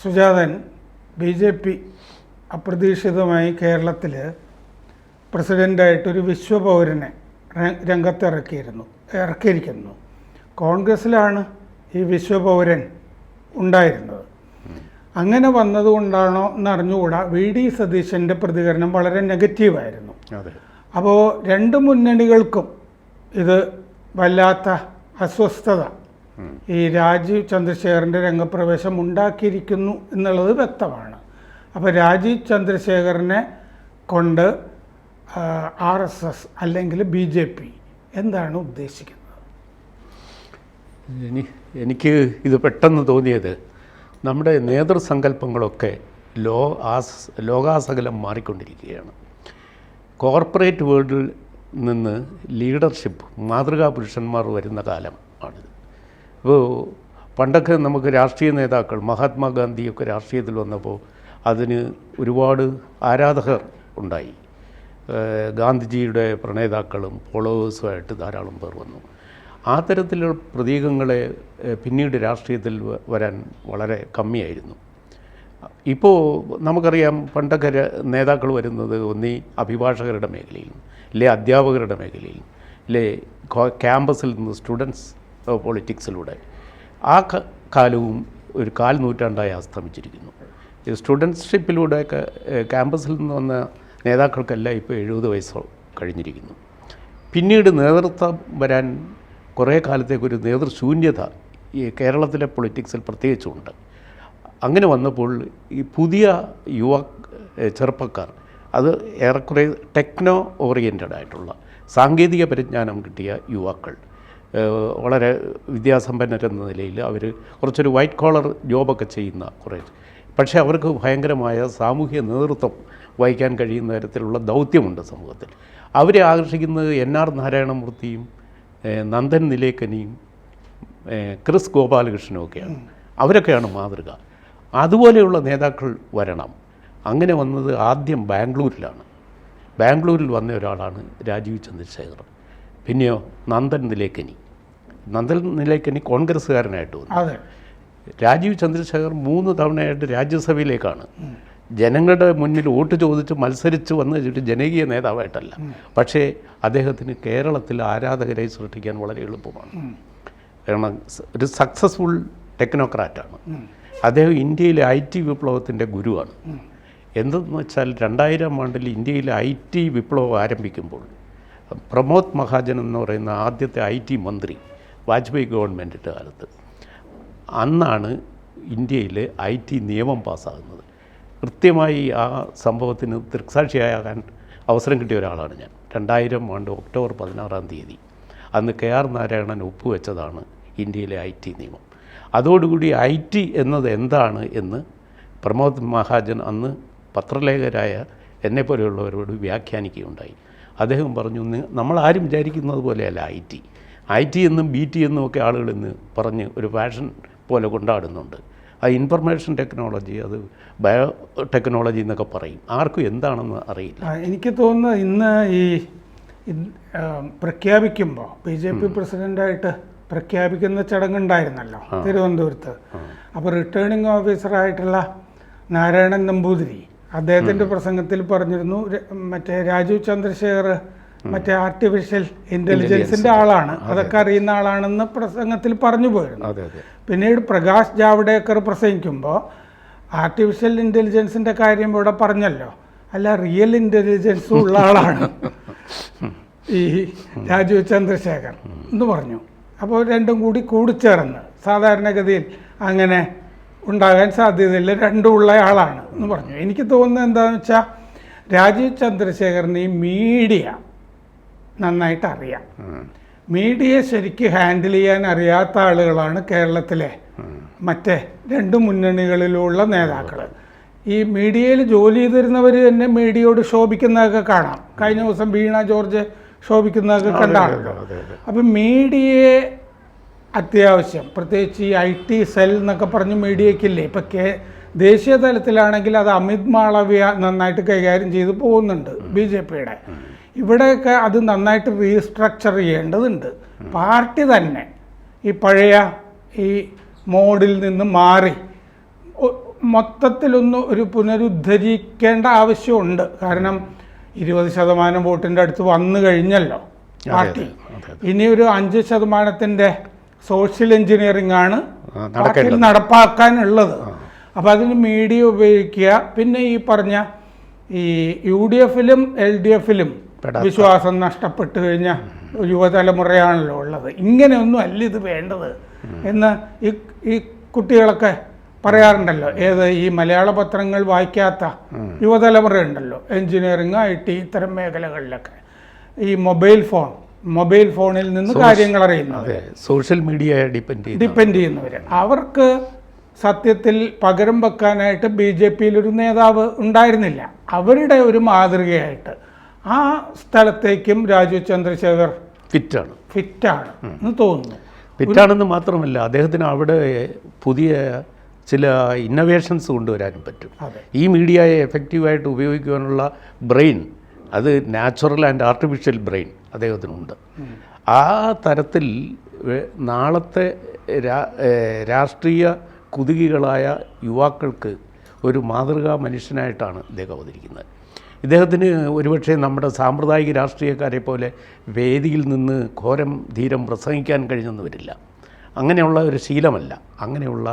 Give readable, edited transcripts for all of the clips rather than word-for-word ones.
Sujathan, BJP അപ്രതീക്ഷിതമായി കേരളത്തിൽ പ്രസിഡൻ്റായിട്ടൊരു വിശ്വപൗരനെ ഇറക്കിയിരിക്കുന്നു. കോൺഗ്രസ്സിലാണ് ഈ വിശ്വപൗരൻ ഉണ്ടായിരുന്നത്. അങ്ങനെ വന്നതുകൊണ്ടാണോ എന്നറിഞ്ഞുകൂടാ, VD സതീശൻ്റെ പ്രതികരണം വളരെ നെഗറ്റീവായിരുന്നു. അപ്പോൾ രണ്ട് മുന്നണികൾക്കും ഇത് വല്ലാത്ത അസ്വസ്ഥത ഈ രാജീവ് ചന്ദ്രശേഖറിൻ്റെ രംഗപ്രവേശം ഉണ്ടാക്കിയിരിക്കുന്നു എന്നുള്ളത് വ്യക്തമാണ്. അപ്പോൾ രാജീവ് ചന്ദ്രശേഖറിനെ കൊണ്ട് RSS അല്ലെങ്കിൽ BJP എന്താണ് ഉദ്ദേശിക്കുന്നത്? എനിക്ക് ഇത് പെട്ടെന്ന് തോന്നിയത്, നമ്മുടെ നേതൃസങ്കല്പങ്ങളൊക്കെ ലോകാസകലം മാറിക്കൊണ്ടിരിക്കുകയാണ്. കോർപ്പറേറ്റ് വേൾഡിൽ നിന്ന് ലീഡർഷിപ്പ്, മാതൃകാ പുരുഷന്മാർ വരുന്ന കാലം ആണിത്. ഇപ്പോൾ പണ്ടൊക്കെ നമുക്ക് രാഷ്ട്രീയ നേതാക്കൾ, മഹാത്മാഗാന്ധിയൊക്കെ രാഷ്ട്രീയത്തിൽ വന്നപ്പോൾ അതിന് ഒരുപാട് ആരാധകർ ഉണ്ടായി. ഗാന്ധിജിയുടെ പ്രണേതാക്കളും ഫോളോവേഴ്സുമായിട്ട് ധാരാളം പേർ വന്നു. ആ തരത്തിലുള്ള പ്രതീകങ്ങളെ പിന്നീട് രാഷ്ട്രീയത്തിൽ വരാൻ വളരെ കമ്മിയായിരുന്നു. ഇപ്പോൾ നമുക്കറിയാം, പണ്ടൊക്കെ നേതാക്കൾ വരുന്നത് ഒന്നീ അഭിഭാഷകരുടെ മേഖലയിൽ, ഇല്ലേ അധ്യാപകരുടെ മേഖലയിൽ, ഇല്ലേ ക്യാമ്പസിൽ നിന്ന് സ്റ്റുഡൻസ് പൊളിറ്റിക്സിലൂടെ. ആ കാലവും ഒരു 1/4 നൂറ്റാണ്ടായി അസ്തമിച്ചിരിക്കുന്നു. ഈ സ്റ്റുഡൻഷിപ്പിലൂടെയൊക്കെ ക്യാമ്പസിൽ നിന്ന് വന്ന നേതാക്കൾക്കെല്ലാം ഇപ്പോൾ 70 വയസ്സ് കഴിഞ്ഞിരിക്കുന്നു. പിന്നീട് നേതൃത്വം വരാൻ കുറേ കാലത്തേക്കൊരു നേതൃശൂന്യത ഈ കേരളത്തിലെ പൊളിറ്റിക്സിൽ പ്രത്യേകിച്ചുണ്ട്. അങ്ങനെ വന്നപ്പോൾ ഈ പുതിയ ചെറുപ്പക്കാർ, അത് ഏറെക്കുറെ ടെക്നോ ഓറിയൻറ്റഡ് ആയിട്ടുള്ള സാങ്കേതിക പരിജ്ഞാനം കിട്ടിയ യുവാക്കൾ, വളരെ വിദ്യാസമ്പന്നരെന്ന നിലയിൽ അവർ കുറച്ചൊരു വൈറ്റ് കോളർ ജോബൊക്കെ ചെയ്യുന്ന കുറേ, പക്ഷേ അവർക്ക് ഭയങ്കരമായ സാമൂഹിക നേതൃത്വം വഹിക്കാൻ കഴിയുന്ന തരത്തിലുള്ള ദൗത്യമുണ്ട് സമൂഹത്തിൽ. അവരെ ആകർഷിക്കുന്നത് NR നാരായണമൂർത്തിയും നന്ദൻ നിലേക്കനിയും ക്രിസ് ഗോപാലകൃഷ്ണനും ഒക്കെയാണ്. അവരൊക്കെയാണ് മാതൃക. അതുപോലെയുള്ള നേതാക്കൾ വരണം. അങ്ങനെ വന്നത് ആദ്യം ബാംഗ്ലൂരിലാണ്. ബാംഗ്ലൂരിൽ വന്ന ഒരാളാണ് രാജീവ് ചന്ദ്രശേഖർ. പിന്നെയോ നന്ദൻ നിലേക്കനി കോൺഗ്രസ്സുകാരനായിട്ട് വന്നു. രാജീവ് ചന്ദ്രശേഖർ 3 തവണയായിട്ട് രാജ്യസഭയിലേക്കാണ്. ജനങ്ങളുടെ മുന്നിൽ വോട്ട് ചോദിച്ച് മത്സരിച്ച് വന്ന ഒരു ജനകീയ നേതാവായിട്ടല്ല. പക്ഷേ അദ്ദേഹത്തിന് കേരളത്തിൽ ആരാധകരെ സൃഷ്ടിക്കാൻ വളരെ എളുപ്പമാണ്. കാരണം ഒരു സക്സസ്ഫുൾ ടെക്നോക്രാറ്റാണ് അദ്ദേഹം. ഇന്ത്യയിലെ IT വിപ്ലവത്തിൻ്റെ ഗുരുവാണ്. എന്തെന്ന് വെച്ചാൽ 2000 ആണ്ടിൽ ഇന്ത്യയിലെ IT വിപ്ലവം ആരംഭിക്കുമ്പോൾ പ്രമോദ് മഹാജൻ എന്ന് പറയുന്ന ആദ്യത്തെ IT മന്ത്രി വാജ്പേയി ഗവൺമെൻറ്റിൻ്റെ കാലത്ത്, അന്നാണ് ഇന്ത്യയിൽ IT നിയമം പാസ്സാകുന്നത്. കൃത്യമായി ആ സംഭവത്തിന് ദൃക്സാക്ഷിയാകാൻ അവസരം കിട്ടിയ ഒരാളാണ് ഞാൻ. 2000 ആണ്ട് ഒക്ടോബർ 16 അന്ന് KR നാരായണൻ ഒപ്പുവെച്ചതാണ് ഇന്ത്യയിലെ IT നിയമം. അതോടുകൂടി IT എന്നത് എന്താണ് എന്ന് പ്രമോദ് മഹാജൻ അന്ന് പത്രലേഖകരായ എന്നെപ്പോലെയുള്ളവരോട് വ്യാഖ്യാനിക്കുകയുണ്ടായി. അദ്ദേഹം പറഞ്ഞു, നമ്മളാരും വിചാരിക്കുന്നത് പോലെയല്ല IT എന്നും BT എന്നും ഒക്കെ ആളുകൾ ഇന്ന് പറഞ്ഞ് ഒരു ഫാഷൻ പോലെ കൊണ്ടാടുന്നുണ്ട്. അത് ഇൻഫർമേഷൻ ടെക്നോളജി, അത് ബയോ ടെക്നോളജി എന്നൊക്കെ പറയും. ആർക്കും എന്താണെന്ന് അറിയില്ല. എനിക്ക് തോന്നുന്നത് ഇന്ന് ഈ പ്രഖ്യാപിക്കുമ്പോൾ BJP പ്രസിഡൻ്റായിട്ട് പ്രഖ്യാപിക്കുന്ന ചടങ്ങുണ്ടായിരുന്നല്ലോ തിരുവനന്തപുരത്ത്. അപ്പോൾ റിട്ടേണിംഗ് ഓഫീസറായിട്ടുള്ള നാരായണൻ നമ്പൂതിരി അദ്ദേഹത്തിൻ്റെ പ്രസംഗത്തിൽ പറഞ്ഞിരുന്നു, മറ്റേ രാജീവ് ചന്ദ്രശേഖർ മറ്റേ ആർട്ടിഫിഷ്യൽ ഇൻ്റലിജൻസിൻ്റെ ആളാണ്, അതൊക്കെ അറിയുന്ന ആളാണെന്ന് പ്രസംഗത്തിൽ പറഞ്ഞു പോയിരുന്നു. പിന്നീട് പ്രകാശ് ജാവ്ദേക്കർ പ്രസംഗിക്കുമ്പോൾ ആർട്ടിഫിഷ്യൽ ഇൻ്റലിജൻസിൻ്റെ കാര്യം ഇവിടെ പറഞ്ഞല്ലോ, അല്ല റിയൽ ഇൻ്റലിജൻസും ഉള്ള ആളാണ് ഈ രാജീവ് ചന്ദ്രശേഖർ എന്ന് പറഞ്ഞു. അപ്പോൾ രണ്ടും കൂടി കൂടിച്ചേർന്ന്, സാധാരണഗതിയിൽ അങ്ങനെ ഉണ്ടാകാൻ സാധ്യതയില്ല, രണ്ടും ഉള്ള ആളാണ് എന്ന് പറഞ്ഞു. എനിക്ക് തോന്നുന്നത് എന്താണെന്ന് വെച്ചാൽ രാജീവ് ചന്ദ്രശേഖറിന് ഈ മീഡിയ നന്നായിട്ട് അറിയാം. മീഡിയയെ ശരിക്ക് ഹാൻഡിൽ ചെയ്യാൻ അറിയാത്ത ആളുകളാണ് കേരളത്തിലെ മറ്റേ 2 മുന്നണികളിലുള്ള നേതാക്കൾ. ഈ മീഡിയയിൽ ജോലി ചെയ്തിരുന്നവർ തന്നെ മീഡിയയോട് ശോഭിക്കുന്നതൊക്കെ കാണാം. കഴിഞ്ഞ ദിവസം വീണ ജോർജ് ശോഭിക്കുന്നതൊക്കെ കണ്ടാണല്ലോ. അപ്പം മീഡിയയെ അത്യാവശ്യം, പ്രത്യേകിച്ച് ഈ IT സെൽ എന്നൊക്കെ പറഞ്ഞ് മീഡിയയ്ക്കില്ലേ, ഇപ്പം ദേശീയ തലത്തിലാണെങ്കിൽ അത് അമിത് മാളവ്യ നന്നായിട്ട് കൈകാര്യം ചെയ്ത് പോകുന്നുണ്ട് BJPയുടെ. ഇവിടെയൊക്കെ അത് നന്നായിട്ട് റീസ്ട്രക്ചർ ചെയ്യേണ്ടതുണ്ട്. പാർട്ടി തന്നെ ഈ പഴയ ഈ മോഡിൽ നിന്ന് മാറി മൊത്തത്തിലൊന്ന് ഒരു പുനരുദ്ധരിക്കേണ്ട ആവശ്യമുണ്ട്. കാരണം 20% വോട്ടിൻ്റെ അടുത്ത് വന്നു കഴിഞ്ഞല്ലോ പാർട്ടി. ഇനി ഒരു 5% സോഷ്യൽ എഞ്ചിനീയറിംഗ് ആണ് പാർട്ടിയിൽ നടപ്പാക്കാനുള്ളത്. അപ്പോൾ അതിന് മീഡിയ ഉപയോഗിക്കുക. പിന്നെ ഈ പറഞ്ഞ ഈ UDFിലും LDFിലും വിശ്വാസം നഷ്ടപ്പെട്ടു കഴിഞ്ഞ യുവതലമുറയാണല്ലോ ഉള്ളത്. ഇങ്ങനെയൊന്നും അല്ല ഇത് വേണ്ടത് എന്ന് ഈ കുട്ടികളൊക്കെ പറയാറുണ്ടല്ലോ. ഈ മലയാള പത്രങ്ങൾ വായിക്കാത്ത യുവതലമുറ ഉണ്ടല്ലോ, എഞ്ചിനീയറിംഗ്, IT ഇത്തരം മേഖലകളിലൊക്കെ ഈ മൊബൈൽ ഫോണിൽ നിന്ന് കാര്യങ്ങൾ അറിയുന്നത്, സോഷ്യൽ മീഡിയ ഡിപ്പെൻഡ് ചെയ്യുന്നവർ, അവർക്ക് സത്യത്തിൽ പകരം വെക്കാനായിട്ട് BJPയിൽ ഒരു നേതാവ് ഉണ്ടായിരുന്നില്ല. അവരുടെ ഒരു മാതൃകയായിട്ട് ആ സ്ഥലത്തേക്കും രാജീവ് ചന്ദ്രശേഖർ ഫിറ്റാണ് എന്ന് തോന്നുന്നു. ഫിറ്റാണെന്ന് മാത്രമല്ല, അദ്ദേഹത്തിന് അവിടെ പുതിയ ചില ഇന്നൊവേഷൻസ് കൊണ്ടുവരാനും പറ്റും. ഈ മീഡിയയെ എഫക്റ്റീവായിട്ട് ഉപയോഗിക്കുവാനുള്ള ബ്രെയിൻ, അത് നാച്ചുറൽ ആൻഡ് ആർട്ടിഫിഷ്യൽ ബ്രെയിൻ അദ്ദേഹത്തിനുണ്ട്. ആ തരത്തിൽ നാളത്തെ രാഷ്ട്രീയ കുതുകികളായ യുവാക്കൾക്ക് ഒരു മാതൃകാ മനുഷ്യനായിട്ടാണ് ഇദ്ദേഹം അവതരിക്കുന്നത്. ഇദ്ദേഹത്തിന് ഒരുപക്ഷെ നമ്മുടെ സാമ്പ്രദായിക രാഷ്ട്രീയക്കാരെ പോലെ വേദിയിൽ നിന്ന് ഘോരം ധീരം പ്രസംഗിക്കാൻ കഴിഞ്ഞെന്ന് വരില്ല. അങ്ങനെയുള്ള ഒരു ശീലമല്ല. അങ്ങനെയുള്ള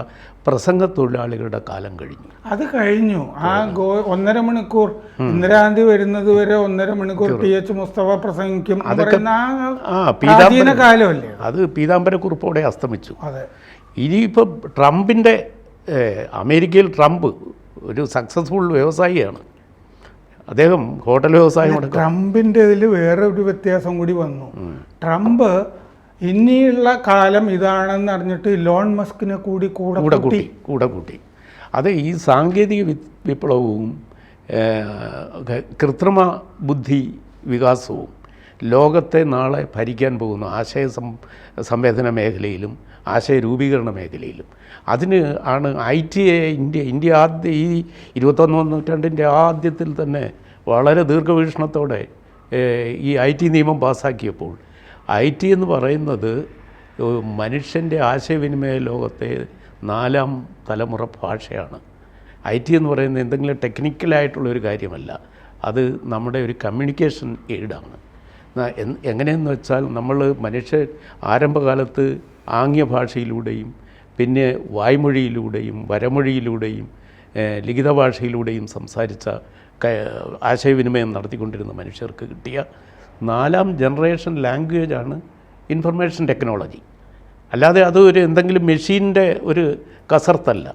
പ്രസംഗ തൊഴിലാളികളുടെ കാലം കഴിഞ്ഞു. അത് കഴിഞ്ഞു. ആ 1.5 മണിക്കൂർ ഇന്ദിരാഗാന്ധി വരുന്നത് വരെ 1.5 മണിക്കൂർ TH മുസ്തഫ പ്രസംഗിക്കും കാലമല്ലേ. അത് പീതാംബരക്കുറിപ്പോടെ അസ്തമിച്ചു. ഇനിയിപ്പോൾ ട്രംപിൻ്റെ അമേരിക്കയിൽ ട്രംപ് ഒരു സക്സസ്ഫുൾ വ്യവസായിയാണ്. അദ്ദേഹം ഹോട്ടൽ വ്യവസായം. ട്രംപിൻ്റെ ഇതിൽ വേറെ ഒരു വ്യത്യാസം കൂടി വന്നു. ട്രംപ് ഇനിയുള്ള കാലം ഇതാണെന്ന് അറിഞ്ഞിട്ട് ഇലോൺ മസ്കിനെ കൂടെ കൂട്ടി. അത് ഈ സാങ്കേതിക വിപ്ലവവും കൃത്രിമ ബുദ്ധി വികാസവും ലോകത്തെ നാളെ ഭരിക്കാൻ പോകുന്ന ആശയ സംവേദന മേഖലയിലും ആശയ രൂപീകരണ മേഖലയിലും അതിന് ആണ് ഇന്ത്യ ആദ്യ ഈ 21ാം നൂറ്റാണ്ടിൻ്റെ ആദ്യത്തിൽ തന്നെ വളരെ ദീർഘവീക്ഷണത്തോടെ ഈ IT നിയമം പാസ്സാക്കിയപ്പോൾ IT എന്ന് പറയുന്നത് മനുഷ്യൻ്റെ ആശയവിനിമയ ലോകത്തെ 4ാം തലമുറ ഭാഷയാണ്. IT എന്ന് പറയുന്നത് എന്തെങ്കിലും ടെക്നിക്കലായിട്ടുള്ളൊരു കാര്യമല്ല. അത് നമ്മുടെ ഒരു കമ്മ്യൂണിക്കേഷൻ എയ്ഡാണ്. എങ്ങനെയെന്ന് വെച്ചാൽ മനുഷ്യർ ആരംഭകാലത്ത് ആംഗ്യ ഭാഷയിലൂടെയും പിന്നെ വായ്മൊഴിയിലൂടെയും വരമൊഴിയിലൂടെയും ലിഖിത ഭാഷയിലൂടെയും സംസാരിച്ച ആശയവിനിമയം നടത്തിക്കൊണ്ടിരുന്ന മനുഷ്യർക്ക് കിട്ടിയ 4ാം ജനറേഷൻ ലാംഗ്വേജാണ് ഇൻഫർമേഷൻ ടെക്നോളജി. അല്ലാതെ അത് എന്തെങ്കിലും മെഷീൻ്റെ ഒരു കസർത്തല്ല.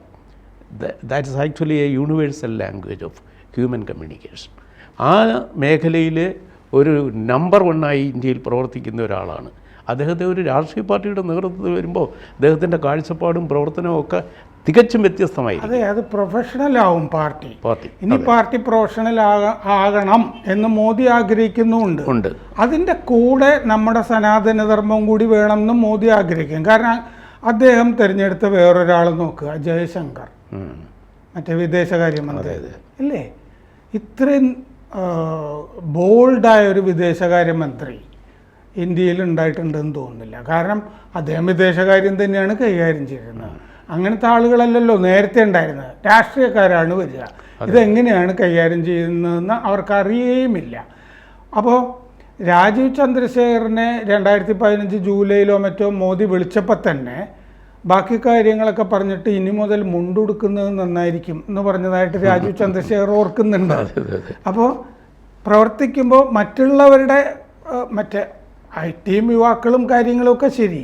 That is actually a universal language of human communication. ആ മേഖലയിൽ ഒരു നമ്പർ 1 ഇന്ത്യയിൽ പ്രവർത്തിക്കുന്ന ഒരാളാണ്. അദ്ദേഹത്തെ ഒരു രാഷ്ട്രീയ പാർട്ടിയുടെ നേതൃത്വത്തിൽ വരുമ്പോൾ അദ്ദേഹത്തിൻ്റെ കാഴ്ചപ്പാടും പ്രവർത്തനവും ഒക്കെ തികച്ചും വ്യത്യസ്തമായി. അതെ, അത് പ്രൊഫഷണൽ ആവും പാർട്ടി. ഇനി പാർട്ടി പ്രൊഫഷണൽ ആകണം എന്ന് മോദി ആഗ്രഹിക്കുന്നുമുണ്ട്. അതിൻ്റെ കൂടെ നമ്മുടെ സനാതനധർമ്മം കൂടി വേണമെന്ന് മോദി ആഗ്രഹിക്കും. കാരണം അദ്ദേഹം തിരഞ്ഞെടുത്ത വേറൊരാൾ നോക്കുക, ജയശങ്കർ, മറ്റേ വിദേശകാര്യമന്ത്രി അല്ലേ. ഇത്രയും ബോൾഡായ ഒരു വിദേശകാര്യമന്ത്രി ഇന്ത്യയിൽ ഉണ്ടായിട്ടുണ്ടെന്ന് തോന്നുന്നില്ല. കാരണം അദ്ദേഹം വിദേശകാര്യം തന്നെയാണ് കൈകാര്യം ചെയ്യുന്നത്. അങ്ങനത്തെ ആളുകളല്ലല്ലോ നേരത്തെ ഉണ്ടായിരുന്നത്. രാഷ്ട്രീയക്കാരാണ് വരിക. ഇതെങ്ങനെയാണ് കൈകാര്യം ചെയ്യുന്നതെന്ന് അവർക്കറിയുകയുമില്ല. അപ്പോൾ രാജീവ് ചന്ദ്രശേഖറിനെ 2015 ജൂലൈയിലോ മറ്റോ മോദി വിളിച്ചപ്പോൾ തന്നെ ബാക്കി കാര്യങ്ങളൊക്കെ പറഞ്ഞിട്ട് ഇനി മുതൽ മുണ്ടുടുക്കുന്നത് നന്നായിരിക്കും എന്ന് പറഞ്ഞതായിട്ട് രാജീവ് ചന്ദ്രശേഖർ ഓർക്കുന്നുണ്ട്. അപ്പോൾ പ്രവർത്തിക്കുമ്പോൾ മറ്റുള്ളവരുടെ IT-യും യുവാക്കളും കാര്യങ്ങളൊക്കെ ശരി,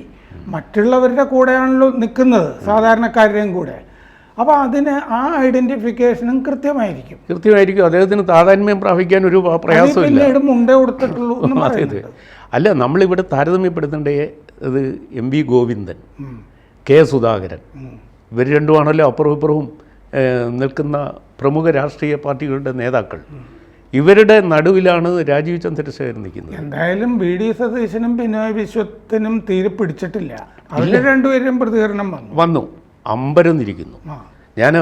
മറ്റുള്ളവരുടെ കൂടെയാണല്ലോ നിൽക്കുന്നത്, സാധാരണക്കാരുടെയും കൂടെ. അപ്പോൾ അതിന് ആ ഐഡൻറ്റിഫിക്കേഷനും കൃത്യമായിരിക്കും. അദ്ദേഹത്തിന് താതാത്മ്യം പ്രാപിക്കാൻ ഒരു പ്രയാസമില്ല. മുണ്ടേ കൊടുത്തിട്ടുള്ളൂ. അല്ല, നമ്മളിവിടെ താരതമ്യപ്പെടുത്തേണ്ടത് ഇത് MV ഗോവിന്ദൻ, K സുധാകരൻ, ഇവർ രണ്ടുമാണല്ലോ അപ്പുറവും ഇപ്പുറവും നിൽക്കുന്ന പ്രമുഖ രാഷ്ട്രീയ പാർട്ടികളുടെ നേതാക്കൾ. ഇവരുടെ നടുവിലാണ് രാജീവ് ചന്ദ്രശേഖർ നിൽക്കുന്നത്. എന്തായാലും VD സതീശനും പിണറായി വിശ്വത്തിനും തീരെ പിടിച്ചിട്ടില്ല. അവരുടെ രണ്ടുപേരും പ്രതികരണം വന്നു അമ്പരന്നിരിക്കുന്നു. ഞാൻ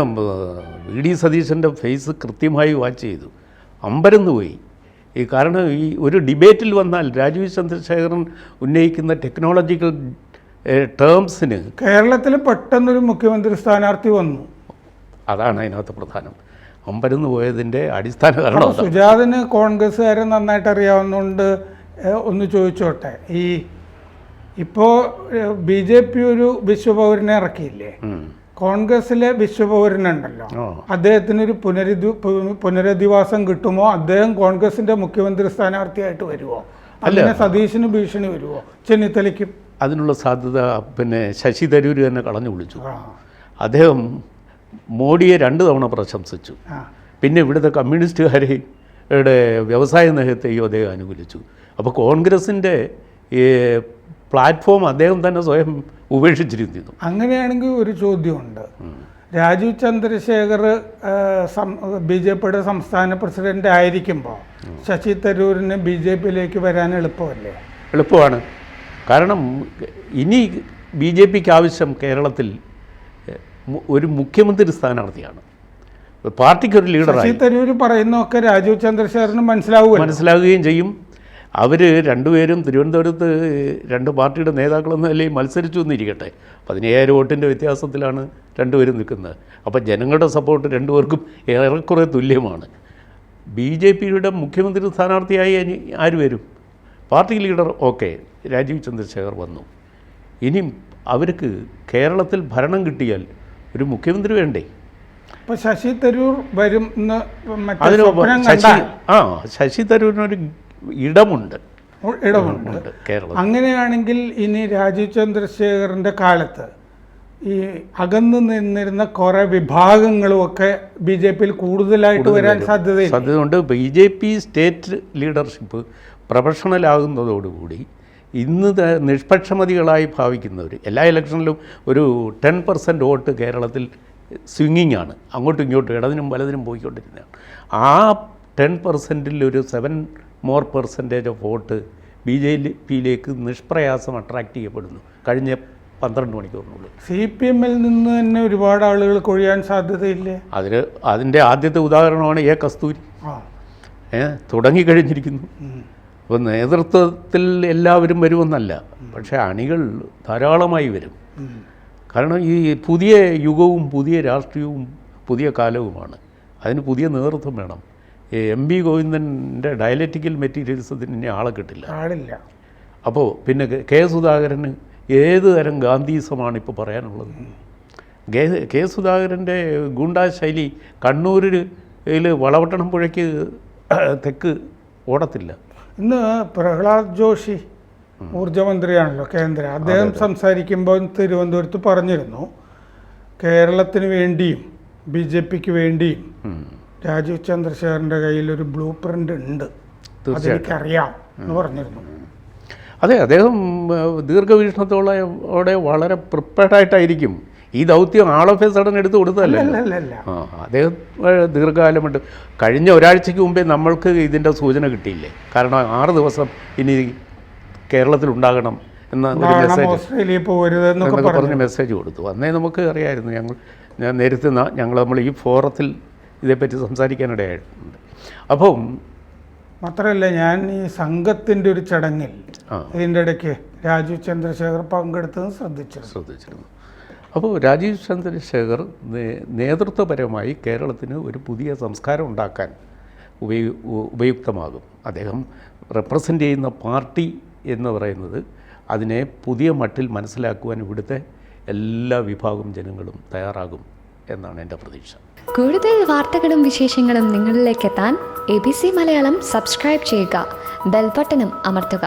VD സതീശൻ്റെ ഫേസ് കൃത്യമായി വാച്ച് ചെയ്തു. അമ്പരന്ന് പോയി. കാരണം ഈ ഒരു ഡിബേറ്റിൽ വന്നാൽ രാജീവ് ചന്ദ്രശേഖരൻ ഉന്നയിക്കുന്ന അതാണ് അതിനകത്ത് പ്രധാനം. അമ്പരന്ന് പോയതിൻ്റെ അടിസ്ഥാന കാരണം സുജാതിന് കോൺഗ്രസ്സുകാരെ നന്നായിട്ട് അറിയാവുന്നതുകൊണ്ട് ഒന്ന് ചോദിച്ചോട്ടെ, ഇപ്പോൾ BJP ഒരു വിശ്വപൗരനെ ഇറക്കിയില്ലേ, കോൺഗ്രസ്സിലെ വിശ്വപൗരനുണ്ടല്ലോ, അദ്ദേഹത്തിനൊരു പുനരധിവാസം കിട്ടുമോ? അദ്ദേഹം കോൺഗ്രസിന്റെ മുഖ്യമന്ത്രി സ്ഥാനാർത്ഥിയായിട്ട് വരുമോ? അതിനെ സതീശന് ഭീഷണി വരുമോ? ചെന്നിത്തലയ്ക്കും അതിനുള്ള സാധ്യത ശശി തരൂർ തന്നെ കളഞ്ഞു വിളിച്ചു. അദ്ദേഹം മോഡിയെ 2 തവണ പ്രശംസിച്ചു. പിന്നെ ഇവിടുത്തെ കമ്മ്യൂണിസ്റ്റുകാരുടെ വ്യവസായ നയത്തെയും അദ്ദേഹം അനുകൂലിച്ചു. അപ്പോൾ കോൺഗ്രസിൻ്റെ പ്ലാറ്റ്ഫോം അദ്ദേഹം തന്നെ സ്വയം ഉപേക്ഷിച്ചിരുന്നു. അങ്ങനെയാണെങ്കിൽ ഒരു ചോദ്യമുണ്ട്. രാജീവ് ചന്ദ്രശേഖർ BJPയുടെ സംസ്ഥാന പ്രസിഡന്റ് ആയിരിക്കുമ്പോൾ ശശി തരൂരിന് BJPയിലേക്ക് വരാൻ എളുപ്പമല്ലേ? എളുപ്പമാണ്. കാരണം ഇനി BJPക്ക് ആവശ്യം കേരളത്തിൽ ഒരു മുഖ്യമന്ത്രി സ്ഥാനാർത്ഥിയാണ്. പാർട്ടിക്കൊരു ലീഡറായി. ശശി തരൂർ പറയുന്നതൊക്കെ രാജീവ് ചന്ദ്രശേഖറിന് മനസ്സിലാവുകയും ചെയ്യും. അവർ രണ്ടുപേരും തിരുവനന്തപുരത്ത് 2 പാർട്ടിയുടെ നേതാക്കളെന്ന നിലയിൽ മത്സരിച്ചു എന്നിരിക്കട്ടെ, 17,000 വോട്ടിൻ്റെ വ്യത്യാസത്തിലാണ് രണ്ടുപേരും നിൽക്കുന്നത്. അപ്പോൾ ജനങ്ങളുടെ സപ്പോർട്ട് രണ്ടുപേർക്കും ഏറെക്കുറെ തുല്യമാണ്. BJPയുടെ മുഖ്യമന്ത്രി സ്ഥാനാർത്ഥിയായി ആര് വരും? Party leader okay, Rajeev Chandrasekhar വന്നു. ഇനി അവർക്ക് കേരളത്തിൽ ഭരണം കിട്ടിയാൽ ഒരു മുഖ്യമന്ത്രി വേണ്ടേ? അപ്പോൾ ശശി തരൂർ വരും. ശശി തരൂരിനൊരു ഇടമുണ്ട് കേരളം. അങ്ങനെയാണെങ്കിൽ ഇനി രാജീവ് ചന്ദ്രശേഖറിൻ്റെ കാലത്ത് ഈ അകന്നു നിന്നിരുന്ന കുറേ വിഭാഗങ്ങളുമൊക്കെ BJPയിൽ കൂടുതലായിട്ട് വരാൻ സാധ്യതയുണ്ട്. BJP സ്റ്റേറ്റ് ലീഡർഷിപ്പ് പ്രൊഫഷണലാകുന്നതോടുകൂടി ഇന്ന് നിഷ്പക്ഷമതികളായി ഭാവിക്കുന്നവർ എല്ലാ ഇലക്ഷനിലും ഒരു 10% വോട്ട് കേരളത്തിൽ സ്വിങ്ങിങ് ആണ്, അങ്ങോട്ടും ഇങ്ങോട്ടും ഇടതിനും വലതിനും പോയിക്കൊണ്ടിരുന്നതാണ്. ആ 10%-ൽ ഒരു 7% ഓഫ് വോട്ട് BJPയിലേക്ക് നിഷ്പ്രയാസം അട്രാക്റ്റ് ചെയ്യപ്പെടുന്നു കഴിഞ്ഞ 12 മണിക്കൂറിനുള്ളിൽ. CPMൽ നിന്ന് തന്നെ ഒരുപാട് ആളുകൾ കൊഴിയാൻ സാധ്യതയില്ലേ? അതിൻ്റെ ആദ്യത്തെ ഉദാഹരണമാണ് കസ്തൂരി. തുടങ്ങിക്കഴിഞ്ഞിരിക്കുന്നു. അപ്പോൾ നേതൃത്വത്തിൽ എല്ലാവരും വരുമെന്നല്ല, പക്ഷേ അണികൾ ധാരാളമായി വരും. കാരണം ഈ പുതിയ യുഗവും പുതിയ രാഷ്ട്രീയവും പുതിയ കാലവുമാണ്. അതിന് പുതിയ നേതൃത്വം വേണം. MB ഗോവിന്ദൻ്റെ ഡയലറ്റിക്കൽ മെറ്റീരിയൽസത്തിന് ഇനി ആളെ കിട്ടില്ല. അപ്പോൾ പിന്നെ കെ സുധാകരന് ഏത് തരം ഗാന്ധിസമാണ് ഇപ്പോൾ പറയാനുള്ളത്? കെ സുധാകരൻ്റെ ഗൂണ്ടാ ശൈലി കണ്ണൂരിൽ വളവട്ടണം പുഴയ്ക്ക് തെക്ക് ഓടത്തില്ല. ഇന്ന് പ്രഹ്ലാദ് ജോഷി ഊർജ്ജമന്ത്രിയാണല്ലോ കേന്ദ്ര, അദ്ദേഹം സംസാരിക്കുമ്പോൾ തിരുവനന്തപുരത്ത് പറഞ്ഞിരുന്നു, കേരളത്തിന് വേണ്ടിയും BJPക്ക് വേണ്ടിയും രാജീവ് ചന്ദ്രശേഖറിൻ്റെ കയ്യിൽ ഒരു ബ്ലൂ പ്രിൻ്റ് ഉണ്ട്, അതെനിക്കറിയാം എന്ന് പറഞ്ഞിരുന്നു. അതെ, അദ്ദേഹം ദീർഘവീക്ഷണത്തോടെ വളരെ പ്രിപ്പയർഡായിട്ടായിരിക്കും ഈ ദൗത്യം ആൾ ഓഫ് എ സഡൻ എടുത്ത് കൊടുത്തതല്ല. അദ്ദേഹം ദീർഘകാലമുണ്ട്. കഴിഞ്ഞ ഒരാഴ്ചയ്ക്ക് മുമ്പേ നമ്മൾക്ക് ഇതിൻ്റെ സൂചന കിട്ടിയില്ലേ? കാരണം 6 ദിവസം ഇനി കേരളത്തിലുണ്ടാകണം എന്ന ഒരു മെസ്സേജ് പറഞ്ഞ് മെസ്സേജ് കൊടുത്തു. അന്നേ നമുക്ക് അറിയാമായിരുന്നു. ഞാൻ നേരത്തെ നമ്മൾ ഈ ഫോറത്തിൽ ഇതേപ്പറ്റി സംസാരിക്കാനിടയായിട്ടുണ്ട്. അപ്പം മാത്രമല്ല, ഞാൻ ഈ സംഘത്തിൻ്റെ ഒരു ചടങ്ങിൽ ഇതിൻ്റെ ഇടയ്ക്ക് രാജീവ് ചന്ദ്രശേഖർ പങ്കെടുത്തത് ശ്രദ്ധിച്ചിരുന്നു. അപ്പോൾ രാജീവ് ചന്ദ്രശേഖർ നേതൃത്വപരമായി കേരളത്തിന് ഒരു പുതിയ സംസ്കാരം ഉണ്ടാക്കാൻ ഉപയുക്തമാകും. അദ്ദേഹം റെപ്രസെൻ്റ് ചെയ്യുന്ന പാർട്ടി എന്ന് പറയുന്നത് അതിനെ പുതിയ മട്ടിൽ മനസ്സിലാക്കുവാൻ ഇവിടുത്തെ എല്ലാ വിഭാഗം ജനങ്ങളും തയ്യാറാകും എന്നാണ് എൻ്റെ പ്രതീക്ഷ. കൂടുതൽ വാർത്തകളും വിശേഷങ്ങളും നിങ്ങളിലേക്ക് എത്താൻ ABC മലയാളം സബ്സ്ക്രൈബ് ചെയ്യുക, ബെൽ ബട്ടണും അമർത്തുക.